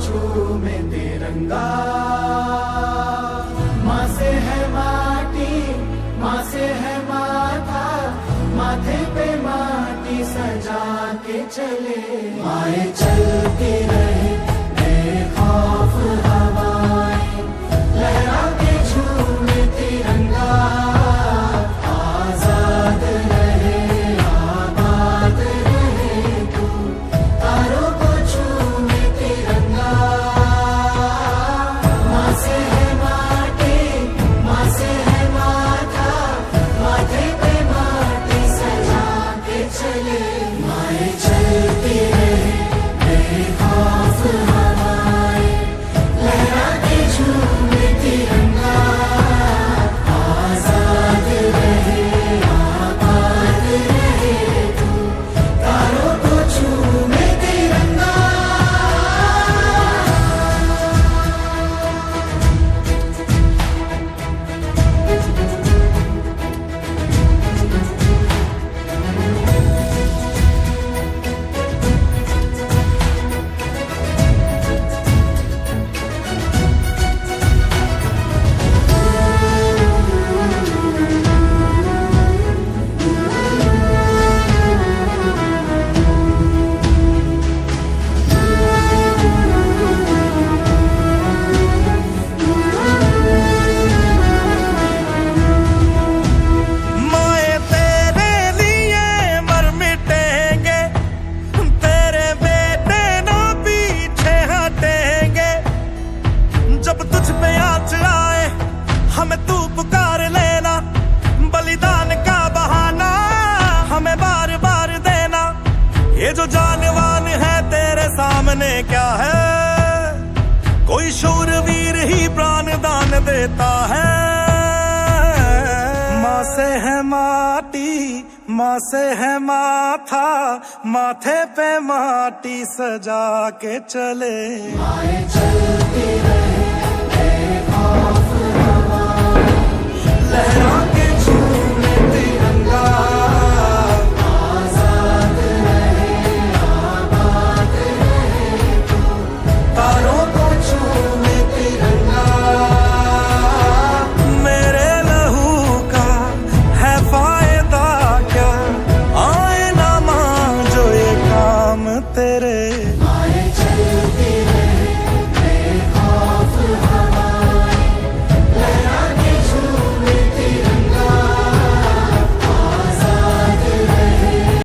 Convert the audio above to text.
झूमे तिरंगा। माँ से है माटी, माँ से है माथा, माथे पे माटी सजा के चले। माए चलती रहे बेखौफ हवाएं, लहरा के झूमे तिरंगा। आजाद रहे आबाद रहे तू, तारों को झूमे तिरंगा। माँ से है माटी, माँ से है माथा, माथे पे माटी सजा के चले। माए चलती रहे बेखौफ हवाएं, लहरा के झूमे तिरंगा। आजाद रहे आबाद रहे तू, तारों को झूमे तिरंगा। माए तेरे लिए मर मिटेंगे, तेरे बेटे ना पीछे हटेंगे। जब तुझ पे आँच आए हमें तू पुकार लेना, बलिदान का बहाना हमें बार बार देना। ये जो जानवान है तेरे सामने क्या है, कोई शूरवीर ही प्राण दान देता है। माँ से है माटी, माँ से है माथा, माथे पे माटी सजा के चले। माए चलती रहे बेखौफ हवाएं, लहरा